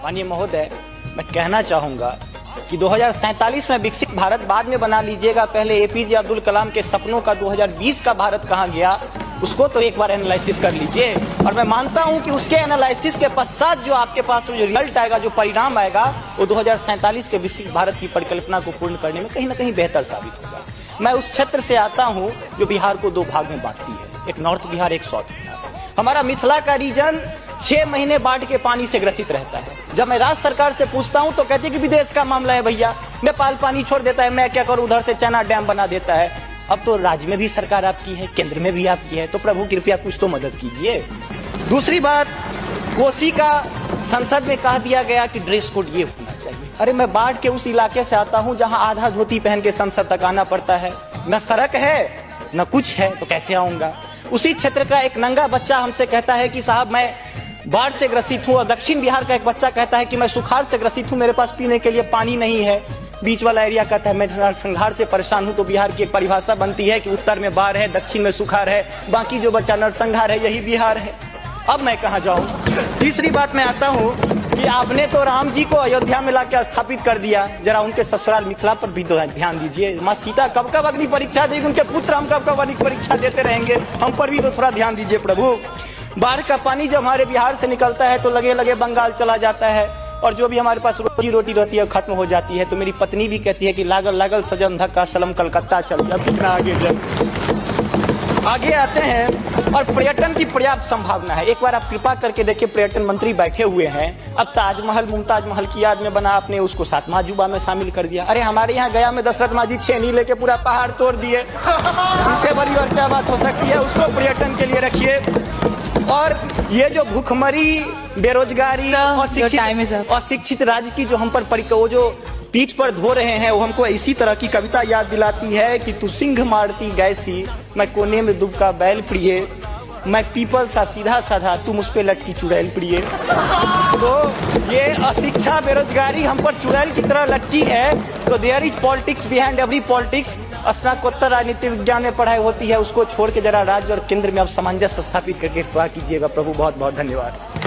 माननीय महोदय, मैं कहना चाहूँगा कि 2047 में विकसित भारत बाद में बना लीजिएगा, पहले एपीजे अब्दुल कलाम के सपनों का 2020 का भारत कहाँ गया उसको तो एक बार एनालिसिस कर लीजिए। और मैं मानता हूं कि उसके एनालिसिस के पश्चात जो आपके पास जो रिजल्ट आएगा, जो परिणाम आएगा, वो 2047 के विकसित भारत की परिकल्पना को पूर्ण करने में कहीं ना कहीं बेहतर साबित होगा। मैं उस क्षेत्र से आता हूं जो बिहार को दो भाग में बांटती है, एक नॉर्थ बिहार, एक साउथ बिहार। हमारा मिथिला का रीजन 6 महीने बाढ़ के पानी से ग्रसित रहता है। जब मैं राज्य सरकार से पूछता हूं तो कहती है कि विदेश का मामला है भैया, नेपाल पानी छोड़ देता है, मैं क्या करूं, उधर से चना डैम बना देता है। अब तो राज्य में भी सरकार आपकी है, केंद्र में भी आपकी है, तो प्रभु कृपया कुछ तो मदद कीजिए। दूसरी बात, कोसी का संसद में कह दिया गया कि ड्रेस कोड ये होना चाहिए। अरे मैं बाढ़ के उस इलाके से आता हूं जहां आधा धोती पहन के संसद तक आना पड़ता है, न सड़क है न कुछ है, तो कैसे आऊंगा। उसी क्षेत्र का एक नंगा बच्चा हमसे कहता है कि साहब मैं बाढ़ से ग्रसित हूँ, और दक्षिण बिहार का एक बच्चा कहता है कि मैं सुखाड़ से ग्रसित हूँ, मेरे पास पीने के लिए पानी नहीं है। बीच वाला एरिया कहता है मैं नरसंहार से परेशान हूँ। तो बिहार की एक परिभाषा बनती है कि उत्तर में बाढ़ है, दक्षिण में सुखाड़ है, बाकी जो बचा नरसंहार है, यही बिहार है। अब मैं कहाँ जाऊँ। तीसरी बात मैं आता हूँ कि आपने तो राम जी को अयोध्या में लाकर स्थापित कर दिया, जरा उनके ससुराल मिथिला पर भी ध्यान दीजिए। माँ सीता कब कब अग्नि परीक्षा देगी, उनके पुत्र हम कब कब अग्नि परीक्षा देते रहेंगे, हम पर भी तो थोड़ा ध्यान दीजिए प्रभु। बाढ़ का पानी जब हमारे बिहार से निकलता है तो लगे लगे बंगाल चला जाता है, और जो भी हमारे पास रोजी रोटी रहती है खत्म हो जाती है। तो मेरी पत्नी भी कहती है कि लागल लागल सजन धक्का सलम कलकत्ता चल, अब कितना आगे जब आगे आते हैं। और पर्यटन की पर्याप्त संभावना है। एक बार आप कृपा करके देखिए, पर्यटन मंत्री बैठे हुए हैं, अब ताजमहल मुमताज महल की याद में बना, आपने उसको 7वां अजूबा में शामिल कर दिया। अरे हमारे यहाँ गया में दशरथ माँ जी छेनी लेके पूरा पहाड़ तोड़ दिए, इससे बड़ी और क्या बात हो सकती है। उसको पर्यटन के लिए रखिए। और ये जो भूखमरी, बेरोजगारी, अशिक्षित राज्य की जो हम पर वो जो पीठ पर धो रहे हैं, वो हमको इसी तरह की कविता याद दिलाती है कि तू सिंह मारती गैसी, मैं कोने में दुबका बैल प्रिय, मैं पीपल सा सीधा साधा, तू मुझ पे लटकी चुड़ैल प्रिय। तो ये अशिक्षा, बेरोजगारी हम पर चुड़ैल की तरह लटकी है। तो there is politics behind every politics. स्नातकोत्तर राजनीति विज्ञान में पढ़ाई होती है, उसको छोड़ के जरा राज्य और केंद्र में अब सामंजस्य स्थापित करके कीजिएगा प्रभु। बहुत बहुत धन्यवाद।